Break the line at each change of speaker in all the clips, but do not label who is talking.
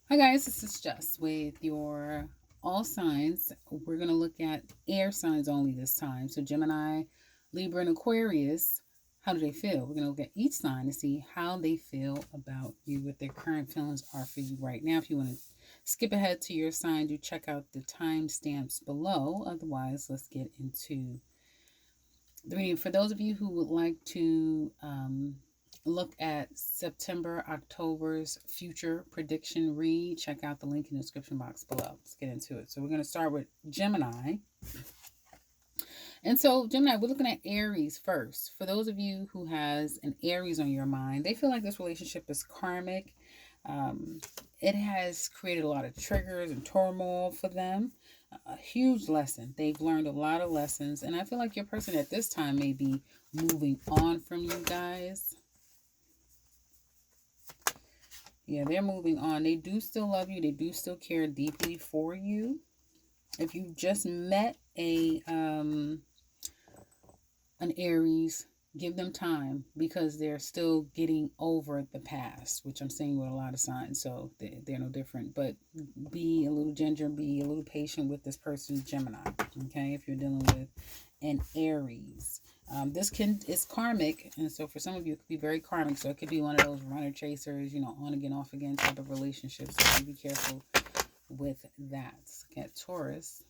Hi guys, this is Jess with your all signs. We're going to look at air signs only this time. So Gemini, Libra, and Aquarius, how do they feel? We're going to look at each sign to see how they feel about you, what their current feelings are for you right now. If you want to skip ahead to your sign, do check out the timestamps below. Otherwise, let's get into the reading. For those of you who would like to look at September, October's future prediction read, check out the link in the description box below. Let's get into it. So we're going to start with Gemini. And so, Gemini, we're looking at Aries first. For those of you who has an Aries on your mind, they feel like this relationship is karmic. It has created a lot of triggers and turmoil for them. A huge lesson. They've learned a lot of lessons, and I feel like your person at this time may be moving on from you guys. Yeah, they're moving on. They do still love you. They do still care deeply for you. If you just met an Aries, give them time because they're still getting over the past, which I'm saying with a lot of signs. So they're no different. But be a little ginger, be a little patient with this person, Gemini. Okay, if you're dealing with an Aries. This can is karmic, and so for some of you, it could be very karmic. So it could be one of those runner chasers, on again, off again type of relationships. So be careful with that. Let's look at Taurus.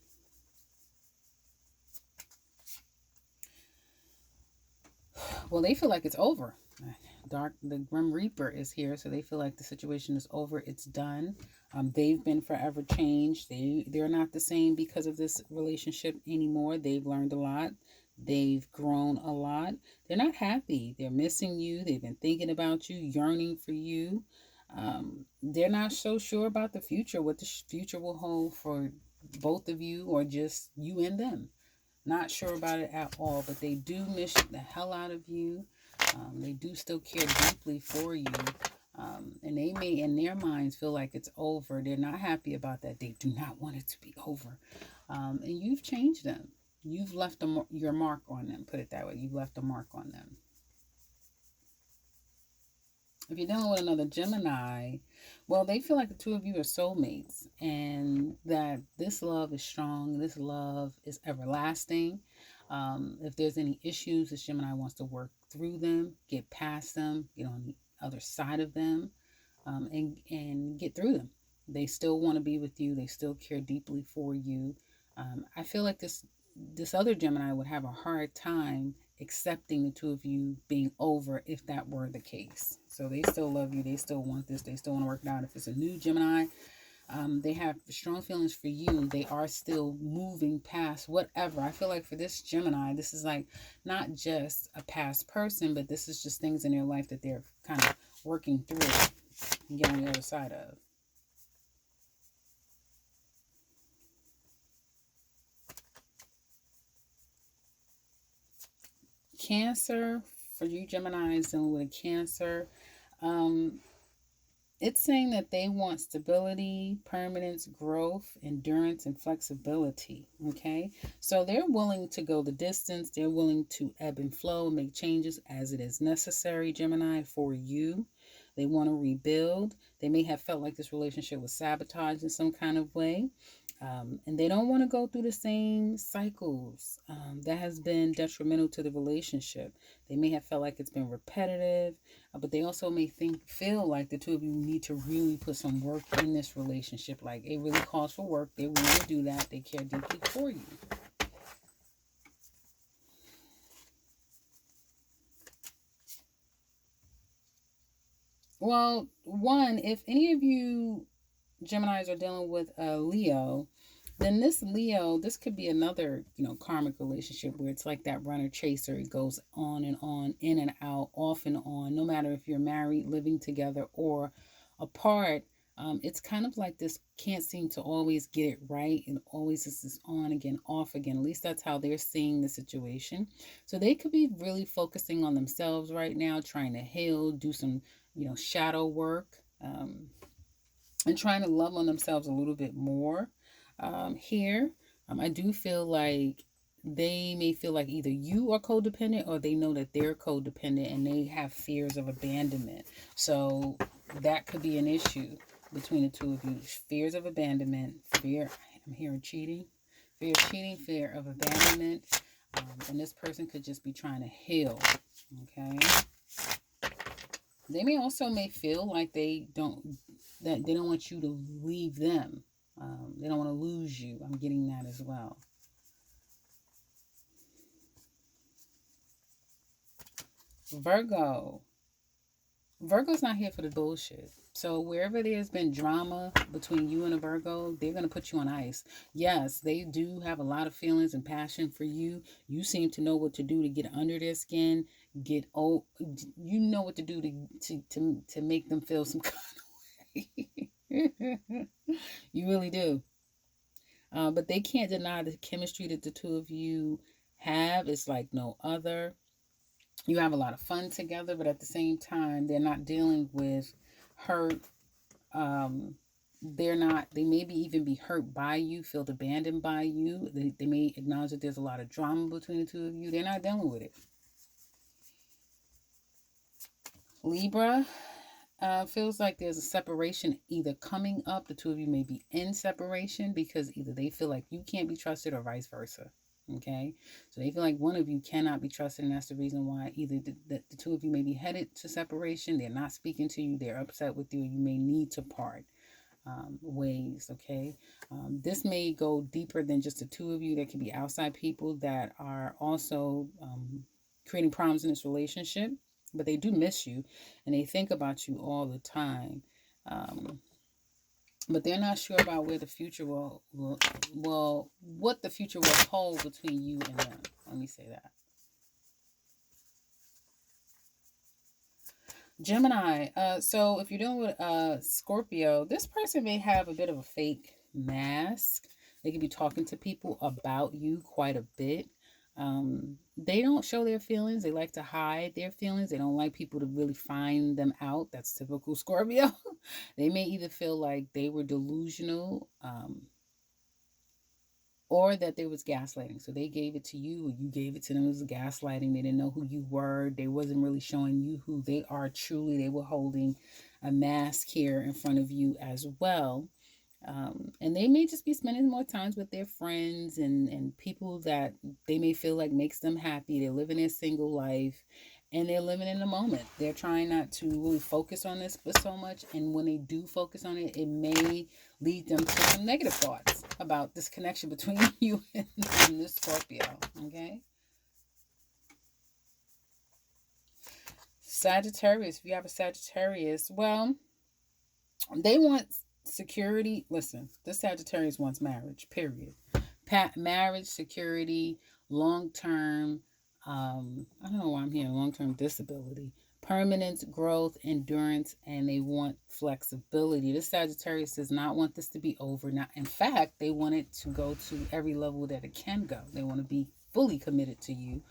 Well, they feel like it's over. The Grim Reaper is here, so they feel like the situation is over. It's done. They've been forever changed. They're not the same because of this relationship anymore. They've learned a lot. They've grown a lot. They're not happy. They're missing you. They've been thinking about you, yearning for you. They're not so sure about the future, what the future will hold for both of you or just you and them. Not sure about it at all, but they do miss the hell out of you. They do still care deeply for you. And they may, in their minds, feel like it's over. They're not happy about that. They do not want it to be over. And you've changed them. You've left your mark on them, put it that way. You've left a mark on them. If you're dealing with another Gemini, well, they feel like the two of you are soulmates and that this love is strong, this love is everlasting. If there's any issues, this Gemini wants to work through them, get past them, get on the other side of them, and get through them. They still want to be with you. They still care deeply for you. I feel like this other Gemini would have a hard time accepting the two of you being over if that were the case. So they still love you. They still want this. They still want to work it out. If it's a new Gemini, they have strong feelings for you. They are still moving past whatever. I feel like for this Gemini, this is like not just a past person, but this is just things in their life that they're kind of working through and get on the other side of. Cancer, for you Geminis dealing with a Cancer, um, it's saying that they want stability, permanence, growth, endurance, and flexibility. Okay. So they're willing to go the distance. They're willing to ebb and flow, make changes as it is necessary, Gemini, for you. They want to rebuild. They may have felt like this relationship was sabotaged in some kind of way. And they don't want to go through the same cycles that has been detrimental to the relationship. They may have felt like it's been repetitive, but they also may feel like the two of you need to really put some work in this relationship. Like it really calls for work. They want to do that. They care deeply for you. Well, one, if any of you Geminis are dealing with a Leo, then this Leo, this could be another, karmic relationship where it's like that runner chaser. It goes on, in and out, off and on, no matter if you're married, living together, or apart. It's kind of like this can't seem to always get it right and always is this on again, off again. At least that's how they're seeing the situation. So they could be really focusing on themselves right now, trying to heal, do some, shadow work. And trying to love on themselves a little bit more here. I do feel like they may feel like either you are codependent or they know that they're codependent and they have fears of abandonment. So that could be an issue. between the two of you. Fears of abandonment, fear, I'm hearing cheating, fear of cheating, fear of abandonment. And this person could just be trying to heal. Okay. They may feel like they don't want you to leave them. They don't want to lose you. I'm getting that as well. Virgo's not here for the bullshit. So wherever there's been drama between you and a Virgo, they're going to put you on ice. Yes, they do have a lot of feelings and passion for you. You seem to know what to do to get under their skin, you know what to do to make them feel some kind of way. You really do. But they can't deny the chemistry that the two of you have. It's like no other. You have a lot of fun together, but at the same time, they're not dealing with hurt. Um, they maybe even be hurt by you, feel abandoned by you. They may acknowledge that there's a lot of drama between the two of you. They're not dealing with it. Libra, feels like there's a separation either coming up. The two of you may be in separation because either they feel like you can't be trusted or vice versa. Okay, so they feel like one of you cannot be trusted, and that's the reason why either the two of you may be headed to separation. They're not speaking to you. They're upset with you. You may need to part ways. Okay, this may go deeper than just the two of you. There could be outside people that are also creating problems in this relationship, but they do miss you and they think about you all the time. But they're not sure about where the future what the future will hold between you and them. Let me say that. Gemini. So if you're dealing with Scorpio, this person may have a bit of a fake mask. They could be talking to people about you quite a bit. They don't show their feelings. They like to hide their feelings. They don't like people to really find them out. That's typical Scorpio. They may either feel like they were delusional, or that there was gaslighting. So they gave it to you, or you gave it to them. It was gaslighting. They didn't know who you were. They wasn't really showing you who they are truly. They were holding a mask here in front of you as well. And they may just be spending more times with their friends and people that they may feel like makes them happy. They're living their single life and they're living in the moment. They're trying not to really focus on this but so much. And when they do focus on it, it may lead them to some negative thoughts about this connection between you and this Scorpio. Okay. Sagittarius, if you have a Sagittarius, well, they want security. Listen, this Sagittarius wants marriage, period. Marriage, security, long term. I don't know why I'm hearing long term disability, permanence, growth, endurance, and they want flexibility. This Sagittarius does not want this to be over. Now, in fact, they want it to go to every level that it can go. They want to be fully committed to you,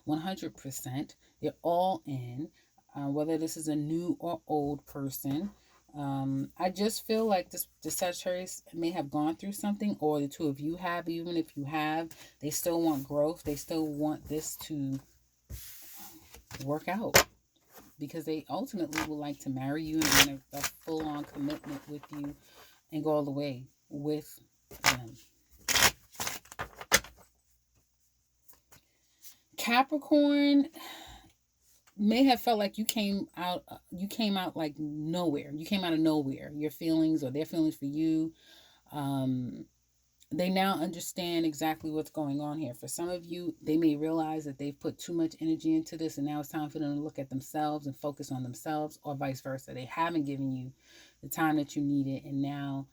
100%. They're all in, whether this is a new or old person. I just feel like the Sagittarius may have gone through something, or the two of you have. Even if you have, they still want growth. They still want this to work out because they ultimately would like to marry you and be in a full-on commitment with you and go all the way with them. Capricorn may have felt like you came out like nowhere. You came out of nowhere. Your feelings or their feelings for you. They now understand exactly what's going on here. For some of you, they may realize that they've put too much energy into this and now it's time for them to look at themselves and focus on themselves, or vice versa. They haven't given you the time that you needed, and now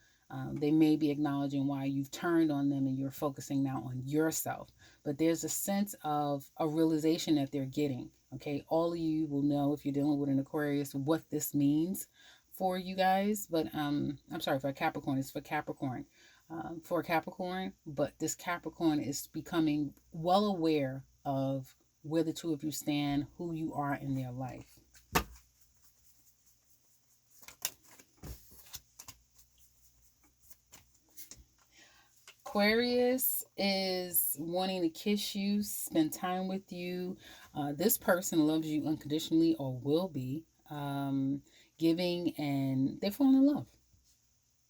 they may be acknowledging why you've turned on them and you're focusing now on yourself. But there's a sense of a realization that they're getting. Okay, all of you will know if you're dealing with an Aquarius what this means for you guys. But I'm sorry, for Capricorn, it's for Capricorn. For Capricorn, but this Capricorn is becoming well aware of where the two of you stand, who you are in their life. Aquarius is wanting to kiss you, spend time with you. This person loves you unconditionally or will be giving, and they fall in love.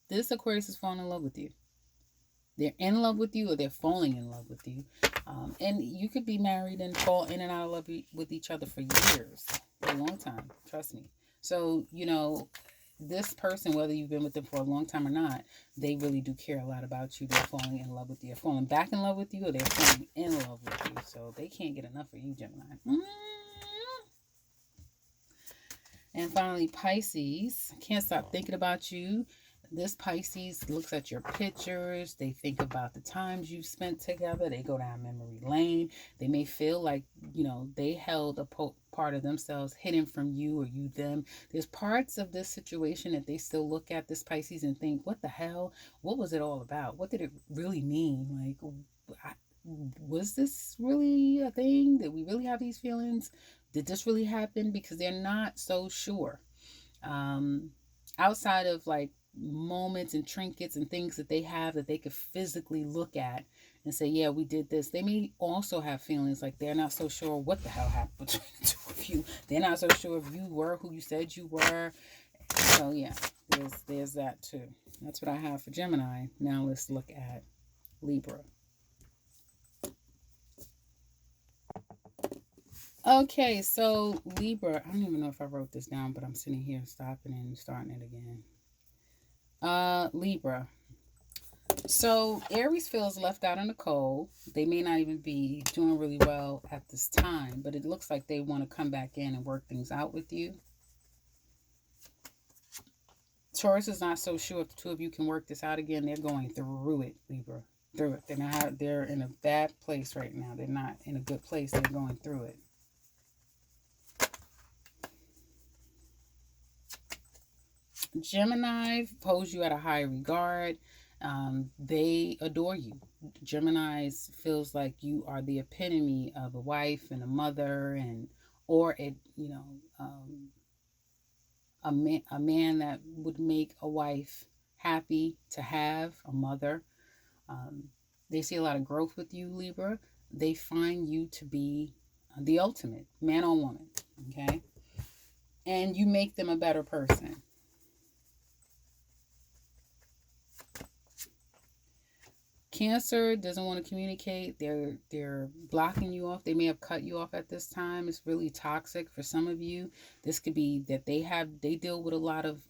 this Aquarius is falling in love with you. They're in love with you or they're falling in love with you. And you could be married and fall in and out of love with each other for years, for a long time. Trust me. So, this person, whether you've been with them for a long time or not, they really do care a lot about you. They're falling in love with you. They're falling back in love with you or they're falling in love with you. So they can't get enough of you, Gemini. And finally, Pisces. Can't stop thinking about you. This Pisces looks at your pictures. They think about the times you've spent together. They go down memory lane. They may feel like, they held a part of themselves hidden from you or you them. There's parts of this situation that they still look at this Pisces and think, what the hell? What was it all about? What did it really mean? Like, was this really a thing? Did we really have these feelings? Did this really happen? Because they're not so sure. Outside of like moments and trinkets and things that they have that they could physically look at and say, yeah, we did this. They may also have feelings like they're not so sure what the hell happened between the two of you. They're not so sure if you were who you said you were. So yeah, there's that too. That's what I have for Gemini. Now let's look at Libra. Okay, so Libra, I don't even know if I wrote this down, but I'm sitting here stopping and starting it again. Libra. So Aries feels left out in the cold. They may not even be doing really well at this time, but it looks like they want to come back in and work things out with you. Taurus is not so sure if the two of you can work this out again. They're going through it, Libra. Through it. They're in a bad place right now. They're not in a good place. They're going through it. Gemini holds you at a high regard. They adore you. Gemini's feels like you are the epitome of a wife and a mother, or a man that would make a wife happy to have, a mother. They see a lot of growth with you, Libra. They find you to be the ultimate man or woman. Okay, and you make them a better person. Cancer doesn't want to communicate. They're blocking you off. They may have cut you off at this time. It's really toxic for some of you. This could be that they deal with a lot of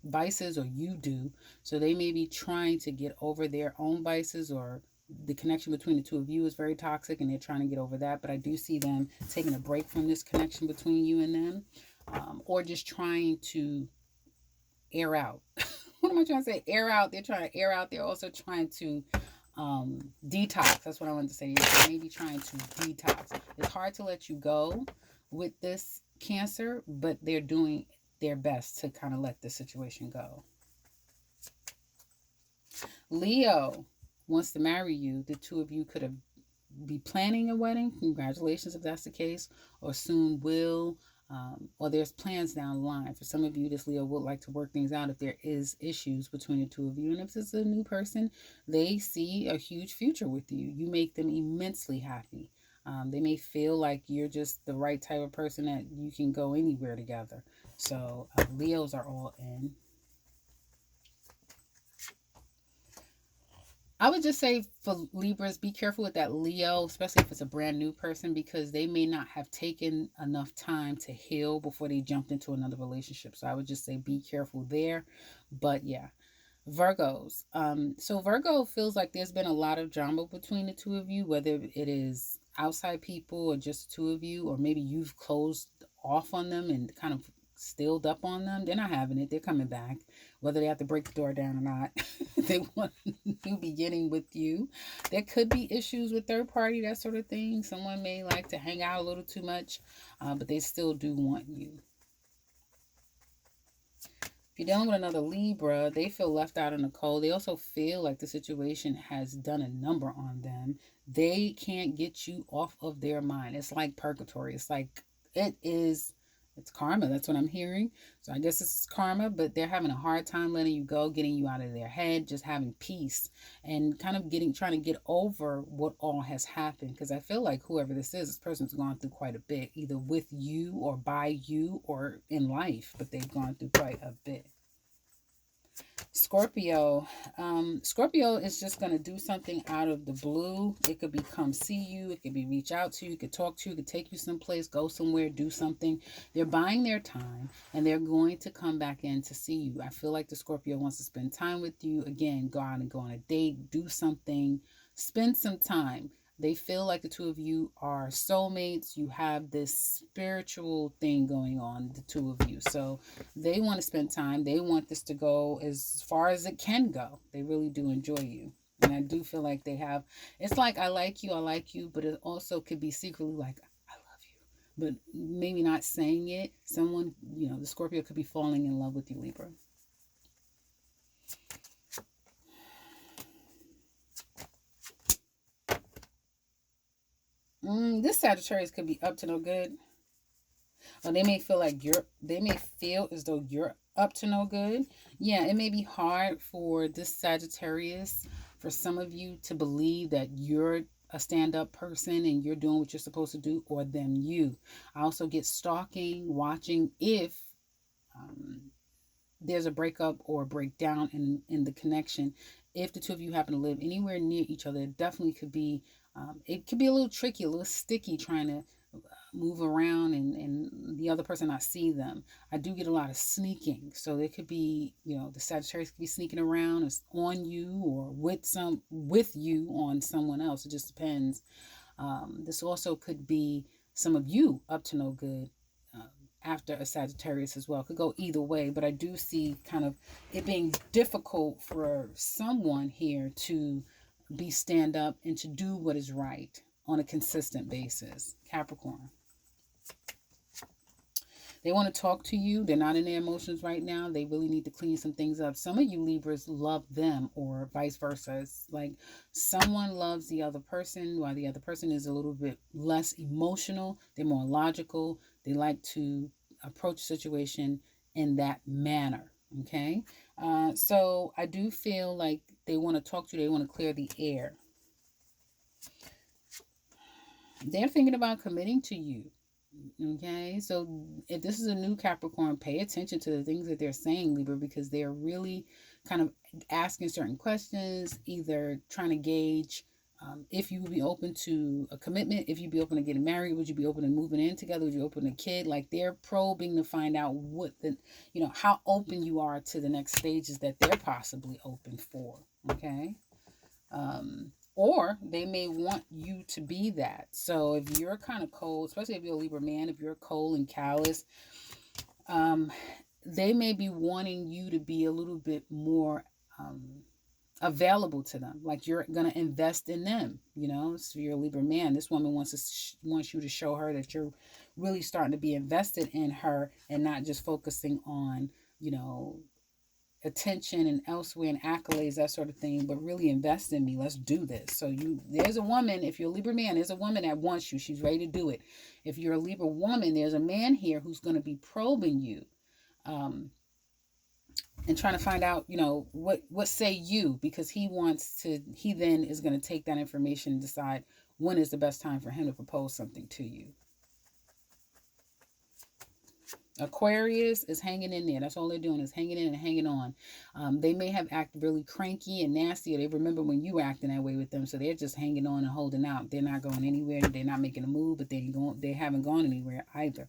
vices, or you do. So they may be trying to get over their own vices, or the connection between the two of you is very toxic and they're trying to get over that. But I do see them taking a break from this connection between you and them, or just trying to air out. What am I trying to say? Air out. They're trying to air out. They're also trying to detox. That's what I wanted to say. They may be trying to detox. It's hard to let you go with this Cancer, but they're doing their best to kind of let the situation go. Leo wants to marry you. The two of you could have be planning a wedding. Congratulations if that's the case, or soon will. Or there's plans down the line. For some of you, this Leo would like to work things out if there is issues between the two of you. And if it's a new person, they see a huge future with you. You make them immensely happy. They may feel like you're just the right type of person that you can go anywhere together. So Leos are all in. I would just say for Libras, be careful with that Leo, especially if it's a brand new person, because they may not have taken enough time to heal before they jumped into another relationship. So I would just say be careful there. But yeah, Virgos. So Virgo feels like there's been a lot of drama between the two of you, whether it is outside people or just the two of you, or maybe you've closed off on them and kind of stilled up on them. They're not having it. They're coming back, whether they have to break the door down or not. They want a new beginning with you. There could be issues with third party, that sort of thing. Someone may like to hang out a little too much, but they still do want you. If you're dealing with another Libra, they feel left out in the cold. They also feel like the situation has done a number on them. They can't get you off of their mind. It's like purgatory. It's karma. That's what I'm hearing. So I guess this is karma, but they're having a hard time letting you go, getting you out of their head, just having peace and kind of trying to get over what all has happened. Because I feel like whoever this person's gone through quite a bit, either with you or by you or in life, but they've gone through quite a bit. Scorpio. Scorpio is just going to do something out of the blue. It could be come see you. It could be reach out to you. It could talk to you. It could take you someplace, go somewhere, do something. They're buying their time and they're going to come back in to see you. I feel like the Scorpio wants to spend time with you. Again, go out and go on a date, do something, spend some time. They feel like the two of you are soulmates. You have this spiritual thing going on, the two of you. So they want to spend time. They want this to go as far as it can go. They really do enjoy you. And I do feel like they have, it's like, I like you, but it also could be secretly like, I love you. But maybe not saying it. Someone, the Scorpio could be falling in love with you, Libra. This Sagittarius could be up to no good. Or they may feel as though you're up to no good. Yeah, it may be hard for this Sagittarius, for some of you to believe that you're a stand-up person and you're doing what you're supposed to do, or them you. I also get stalking, watching if there's a breakup or a breakdown in the connection. If the two of you happen to live anywhere near each other, it definitely could be, it could be a little tricky, a little sticky trying to move around and the other person not see them. I do get a lot of sneaking. So there could be, the Sagittarius could be sneaking around on you or with you on someone else. It just depends. This also could be some of you up to no good after a Sagittarius as well. It could go either way, but I do see kind of it being difficult for someone here to be stand up and to do what is right on a consistent basis. Capricorn. They want to talk to you. They're not in their emotions right now. They really need to clean some things up. Some of you Libras love them, or vice versa. It's like someone loves the other person while the other person is a little bit less emotional. They're more logical. They like to approach a situation in that manner. Okay. So I do feel like they want to talk to you. They want to clear the air. They're thinking about committing to you. Okay, so if this is a new Capricorn, pay attention to the things that they're saying, Libra, because they're really kind of asking certain questions, either trying to gauge if you would be open to a commitment, if you'd be open to getting married, would you be open to moving in together, would you open to a kid? Like they're probing to find out how open you are to the next stages that they're possibly open for. Okay. Or they may want you to be that. So if you're kind of cold, especially if you're a Libra man, if you're cold and callous, they may be wanting you to be a little bit more available to them. Like you're going to invest in them, So you're a Libra man. This woman wants you to show her that you're really starting to be invested in her and not just focusing on, attention and elsewhere and accolades, that sort of thing, but really invest in me. Let's do this. So there's a woman, if you're a Libra man, there's a woman that wants you. She's ready to do it. If you're a Libra woman, there's a man here who's going to be probing you and trying to find out, what say you, because he then is going to take that information and decide when is the best time for him to propose something to you. Aquarius is hanging in there. That's all they're doing is hanging in and hanging on. They may have acted really cranky and nasty, or they remember when you were acting that way with them, so they're just hanging on and holding out. They're not going anywhere. They're not making a move, but they haven't gone anywhere either.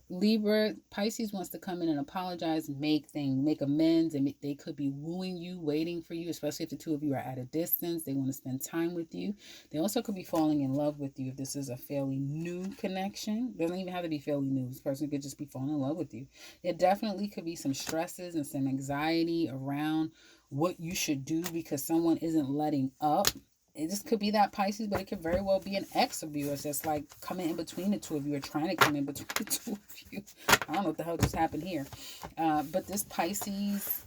Libra, Pisces wants to come in and apologize, make amends, and they could be wooing you, waiting for you, especially if the two of you are at a distance. They want to spend time with you. They also could be falling in love with you if this is a fairly new connection. It doesn't even have to be fairly new. This person could just be falling in love with you. There definitely could be some stresses and some anxiety around what you should do because someone isn't letting up. It just could be that Pisces, but it could very well be an ex of yours that's like coming in between the two of you or trying to come in between the two of you. I don't know what the hell just happened here. But this Pisces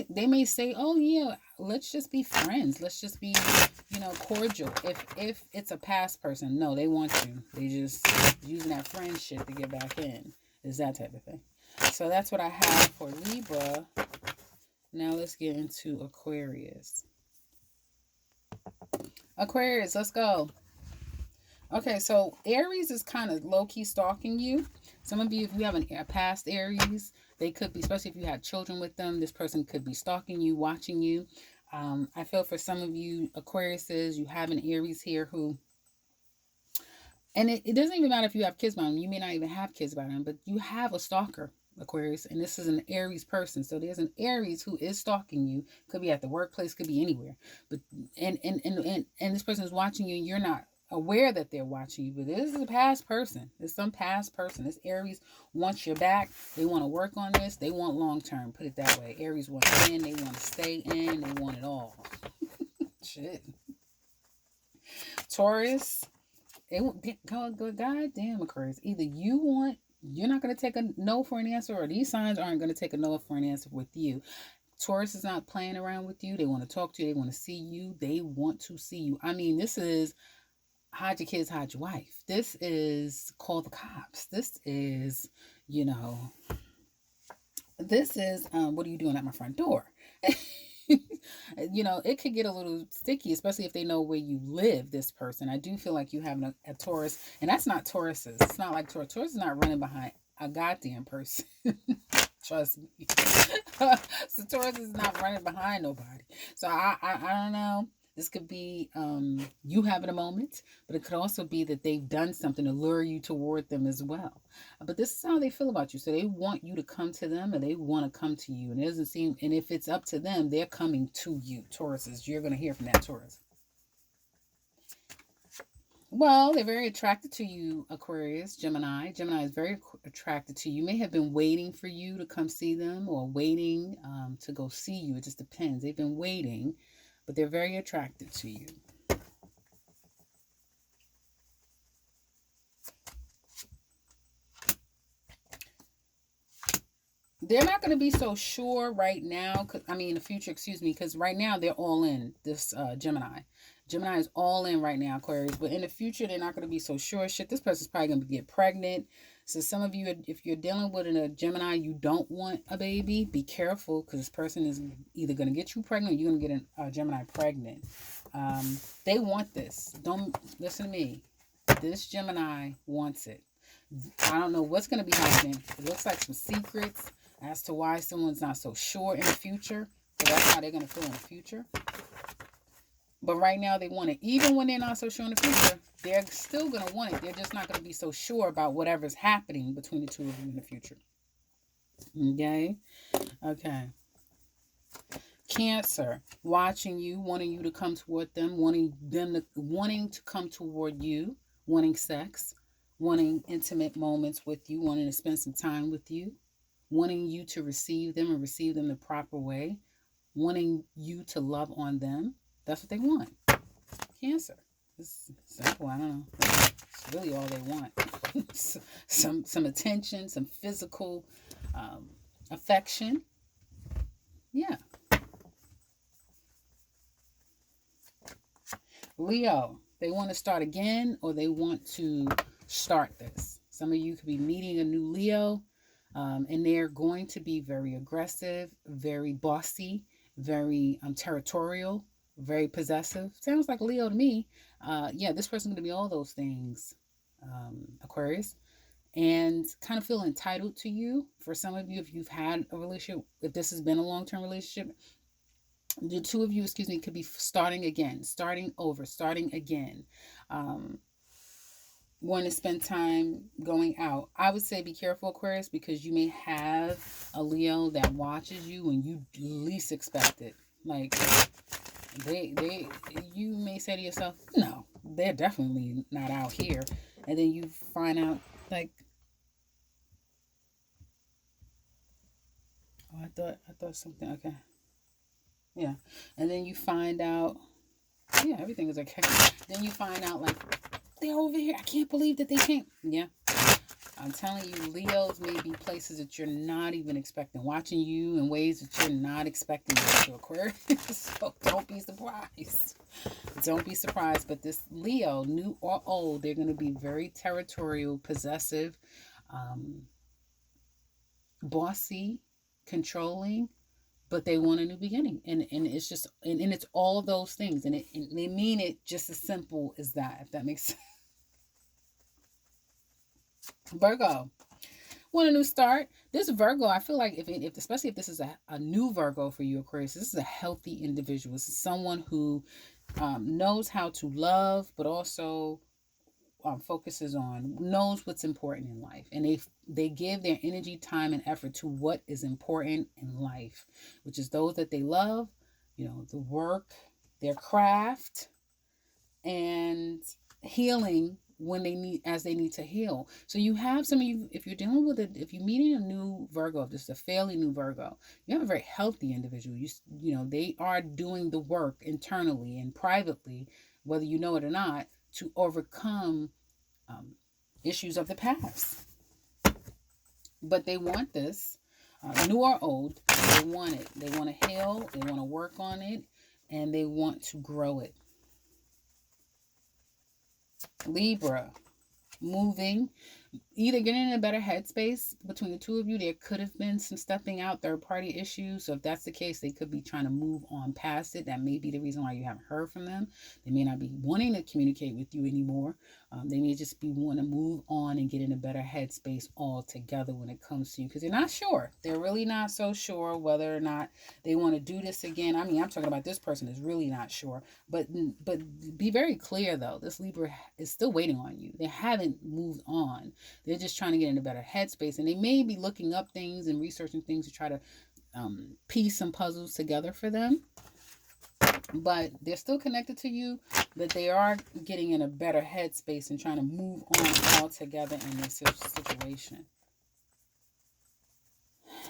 they may say, oh yeah, let's just be friends. Let's just be, cordial. If it's a past person, no, they want you. They just using that friendship to get back in. Is that type of thing. So that's what I have for Libra. Now let's get into Aquarius. Aquarius, let's go. Okay, so Aries is kind of low key stalking you. Some of you, if you have a past Aries, they could be, especially if you had children with them, this person could be stalking you, watching you. I feel for some of you Aquariuses, you have an Aries here who, and it doesn't even matter if you have kids by them. You may not even have kids by them, but you have a stalker, Aquarius, and this is an Aries person. So there's an Aries who is stalking you. Could be at the workplace, could be anywhere. But and this person is watching you, and you're not aware that they're watching you. But this is a past person. It's some past person. This Aries wants your back. They want to work on this. They want long term. Put it that way. Aries wants in. They want to stay in. They want it all. Shit. Taurus. God damn, Aquarius. Either you're not going to take a no for an answer, or these signs aren't going to take a no for an answer with you. Taurus is not playing around with you. They want to talk to you. They want to see you. They want to see you. I mean, this is hide your kids, hide your wife. This is call the cops. This is, you know, this is what are you doing at my front door? It could get a little sticky, especially if they know where you live, this person. I do feel like you have a Taurus, and that's not Tauruses. It's not like Taurus. Taurus is not running behind a goddamn person. Trust me. So Taurus is not running behind nobody. So I don't know. This could be you having a moment, but it could also be that they've done something to lure you toward them as well. But this is how they feel about you. So they want you to come to them, and they want to come to you. And it doesn't seem, and if it's up to them, they're coming to you. Tauruses, you're going to hear from that Taurus. Well, they're very attracted to you, Aquarius, Gemini. Gemini is very attracted to you. May have been waiting for you to come see them, or waiting to go see you. It just depends. They've been waiting, but they're very attracted to you. They're not going to be so sure right now. In the future, excuse me, because right now they're all in this Gemini. Gemini is all in right now, Aquarius. But in the future, they're not going to be so sure. Shit, this person's probably going to get pregnant. So some of you, if you're dealing with a Gemini, you don't want a baby, be careful, because this person is either going to get you pregnant, or you're going to get a Gemini pregnant. They want this. Don't listen to me. This Gemini wants it. I don't know what's going to be happening. It looks like some secrets as to why someone's not so sure in the future. So that's how they're going to feel in the future. But right now they want it. Even when they're not so sure in the future, they're still going to want it. They're just not going to be so sure about whatever's happening between the two of you in the future. Okay? Okay. Cancer, watching you, wanting you to come toward them, wanting to come toward you, wanting sex, wanting intimate moments with you, wanting to spend some time with you, wanting you to receive them and receive them the proper way, wanting you to love on them. That's what they want. Cancer. It's simple. I don't know. It's really all they want. some attention, some physical affection. Yeah. Leo, they want to start again, or they want to start this. Some of you could be meeting a new Leo, and they're going to be very aggressive, very bossy, very territorial, very possessive. Sounds like Leo to me. Yeah, this person's going to be all those things, Aquarius, and kind of feel entitled to you. For some of you, if you've had a relationship, if this has been a long-term relationship, the two of you, excuse me, could be starting again, starting over, starting again. Um, Want to spend time going out. I would say be careful, Aquarius, because you may have a Leo that watches you when you least expect it. Like you may say to yourself, no, they're definitely not out here. And then you find out, like, oh, I thought something, okay. Yeah. And then you find out, yeah, everything is okay. Then you find out, like, they're over here. I can't believe that they came. Yeah. I'm telling you, Leos may be places that you're not even expecting, watching you in ways that you're not expecting to Aquarius. So don't be surprised. Don't be surprised. But this Leo, new or old, they're going to be very territorial, possessive, bossy, controlling, but they want a new beginning. And it's just, and it's all those things. And they mean it just as simple as that, if that makes sense. Virgo. Want a new start? This Virgo, I feel like if especially if this is a new Virgo for you, Aquarius, this is a healthy individual. This is someone who knows how to love, but also focuses on knows what's important in life, and they give their energy, time, and effort to what is important in life, which is those that they love, the work, their craft, and healing when they need as they need to heal. So you have some of you, if you're dealing with it, if you're meeting a new Virgo, if this is a fairly new Virgo, you have a very healthy individual. They are doing the work internally and privately, whether you know it or not, to overcome um, issues of the past. But they want this, new or old, they want it. They want to heal, they want to work on it, and they want to grow it. Libra, moving, either getting in a better headspace between the two of you. There could have been some stepping out, third party issues. So if that's the case, they could be trying to move on past it. That may be the reason why you haven't heard from them. They may not be wanting to communicate with you anymore. They may just be wanting to move on and get in a better headspace altogether when it comes to you, because they're not sure. They're really not so sure whether or not they want to do this again. I mean, I'm talking about this person is really not sure. But be very clear though. This Libra is still waiting on you. They haven't moved on. They're just trying to get in a better headspace, and they may be looking up things and researching things to try to piece some puzzles together for them. But they're still connected to you, but they are getting in a better headspace and trying to move on all together in this situation.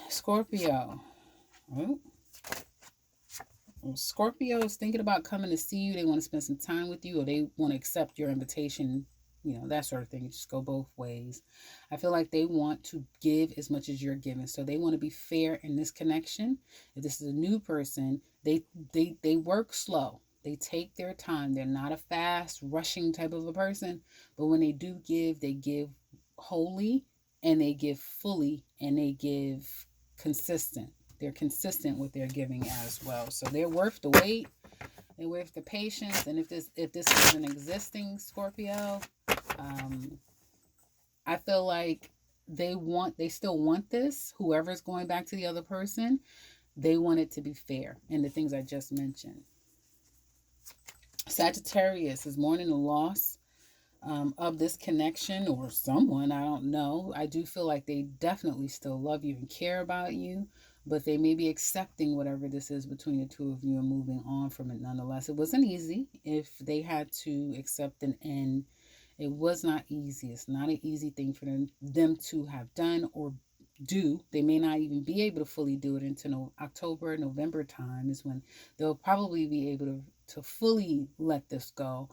Scorpio. Oh. Scorpio is thinking about coming to see you. They want to spend some time with you, or they want to accept your invitation, that sort of thing. It just go both ways. I feel like they want to give as much as you're giving. So they want to be fair in this connection. If this is a new person, they work slow. They take their time. They're not a fast, rushing type of a person. But when they do give, they give wholly, and they give fully, and they give consistent. They're consistent with their giving as well. So they're worth the wait. They're worth the patience. And if this is an existing Scorpio, I feel like they still want this. Whoever's going back to the other person, they want it to be fair. And the things I just mentioned. Sagittarius is mourning the loss of this connection or someone. I don't know. I do feel like they definitely still love you and care about you, but they may be accepting whatever this is between the two of you and moving on from it nonetheless. It wasn't easy. If they had to accept an end, it was not easy. It's not an easy thing for them to have done or do. They may not even be able to fully do it until October, November time is when they'll probably be able to fully let this go.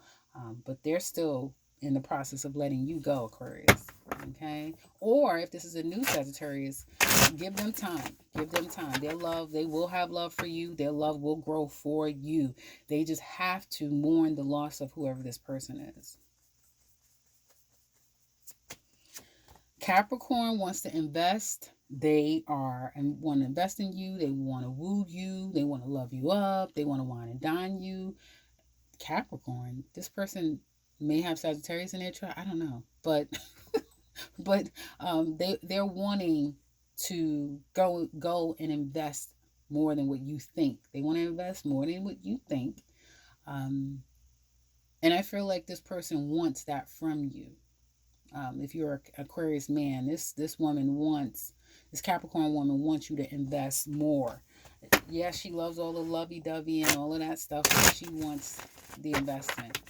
But they're still in the process of letting you go, Aquarius. Okay? Or if this is a new Sagittarius, give them time. Give them time. They will have love for you. Their love will grow for you. They just have to mourn the loss of whoever this person is. Capricorn wants to invest. They are and want to invest in you. They want to woo you. They want to love you up. They want to wine and dine you. Capricorn, this person may have Sagittarius in their chart. I don't know, but they're wanting to go and invest more than what you think. They want to invest more than what you think, and I feel like this person wants that from you. If you're an Aquarius man, this Capricorn woman wants you to invest more. Yes, she loves all the lovey-dovey and all of that stuff, but she wants the investment,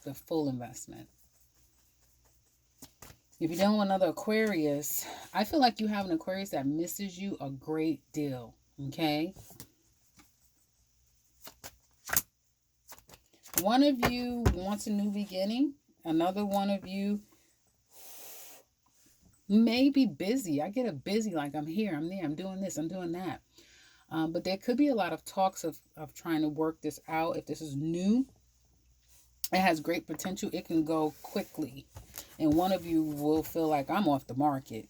the full investment. If you're dealing with another Aquarius, I feel like you have an Aquarius that misses you a great deal, okay? One of you wants a new beginning. Another one of you may be busy. I get a busy, like I'm here, I'm there, I'm doing this, I'm doing that. But there could be a lot of talks of trying to work this out. If this is new, it has great potential. It can go quickly. And one of you will feel like I'm off the market.